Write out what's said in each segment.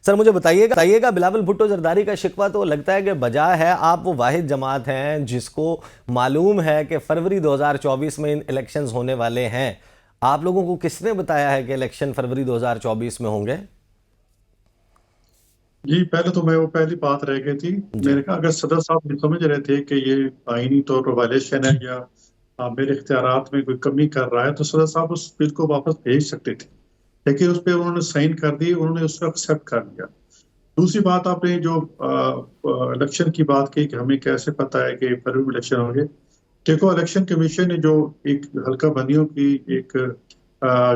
Sir मुझे बताइएगा बिलावल भुट्टो जरदारी का शिकवा तो लगता है कि बजा है। आप वो वाहिद जमात हैं जिसको मालूम है कि फरवरी 2024 में इलेक्शंस होने वाले हैं। आप लोगों को किसने बताया है कि इलेक्शन फरवरी 2024 में होंगे? जी, पहले तो मैं वो पहली बात रह गई थी। जी। मैंने कहा अगर सदर साहब ये समझ रहे थे कि ये आईनी तौर पर वायलेशन है या मेरे इख्तियारात में कोई कमी कर रहा है, तो सदर साहब उस बिल को वापस भेज सकते थे। लेकिन उस पर उन्होंने साइन कर दी, उन्होंने उसको एक्सेप्ट कर लिया। दूसरी बात, आपने जो इलेक्शन की बात की कि हमें कैसे पता है कि फरवरी में इलेक्शन होंगे। देखो, इलेक्शन कमीशन ने जो एक हल्का बंदियों की एक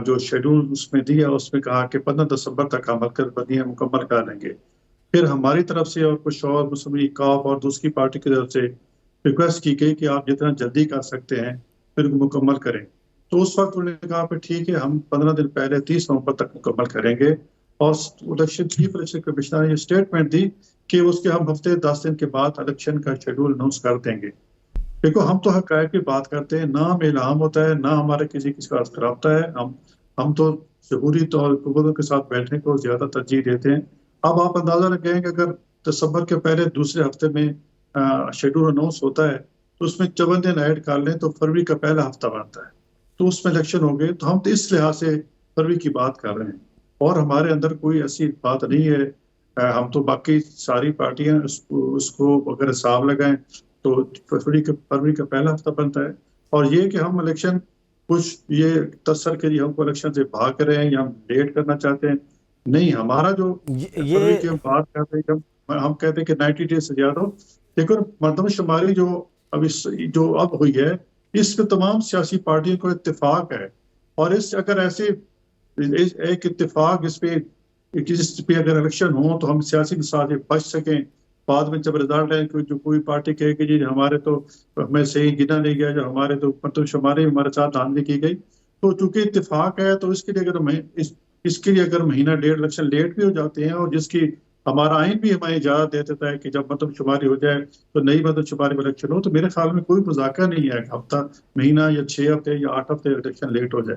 जो शेड्यूल उसमें दिया, उसमें कहा कि 15 दिसंबर तक अमल कर बंदियां मुकम्मल कर लेंगे। फिर हमारी तरफ से और कुछ और मुस्लिम लीग काफ और दूसरी पार्टी की तरफ से रिक्वेस्ट की गई कि आप जितना जल्दी कर सकते हैं फिर मुकम्मल करें। तो उस वक्त उन्होंने कहा कि ठीक है, हम 15 दिन पहले 30 नवंबर तक मुकम्मल करेंगे। और चीफ इलेक्शन कमिश्नर ने ये स्टेटमेंट दी कि उसके हम हफ्ते 10 दिन के बाद इलेक्शन का शेड्यूल अनाउंस कर देंगे। देखो, हम तो हक़ाइक़ की बात करते हैं, ना हमें इल्हाम होता है, ना हमारे किसी किसी का राब्ता है। हम तो जमहूरी तौर हुकूमतों के साथ बैठने को ज्यादा तरजीह देते हैं। अब आप अंदाजा लगाएं कि अगर दिसंबर के पहले दूसरे हफ्ते में शेड्यूल अनाउंस होता है, तो उसमें 54 दिन ऐड कर लें तो फरवरी का पहला हफ्ता बनता है। तो उसमें इलेक्शन हो गए। तो हम तो इस लिहाज से फरवरी की बात कर रहे हैं, और हमारे अंदर कोई ऐसी बात नहीं है। हम तो बाकी सारी पार्टियां उसको अगर हिसाब लगाएं तो फरवरी का पहला हफ्ता बनता है। और ये कि हम इलेक्शन कुछ ये तसर के लिए हमको इलेक्शन से भाग रहे हैं या हम लेट करना चाहते हैं, नहीं। हमारा जो फरवरी की हम ये बात करते हैं, जब हम कहते हैं कि 90 डेज से ज्यादा हो। देखो, मरदमशुमारी जो जो अब हुई है, इस पे तमाम सियासी पार्टियों को इत्तेफाक है। और इस अगर ऐसे एक इत्तेफाक इस पे अगर इलेक्शन हो तो हम सियासी मिसाल से बच सकें। बाद में जब रिजल्ट है, जो कोई पार्टी कहे कि जी हमारे तो हमें सही गिना नहीं गया, जो हमारे तो मतलब शुमारी हमारे साथ धांधली की गई। तो चूंकि इत्तेफाक है, तो इसके लिए अगर इसके लिए अगर महीना डेढ़ इलेक्शन लेट भी हो जाते हैं, और जिसकी हमारा आइन भी हमें इजाजत दे देता है कि जब मतलब शुमारी हो जाए तो नई मतलब शुमारी में इलेक्शन हो, तो मेरे ख्याल में कोई मजाका नहीं है कि हफ्ता, महीना या 6 हफ्ते या 8 हफ्ते इलेक्शन लेट हो जाए।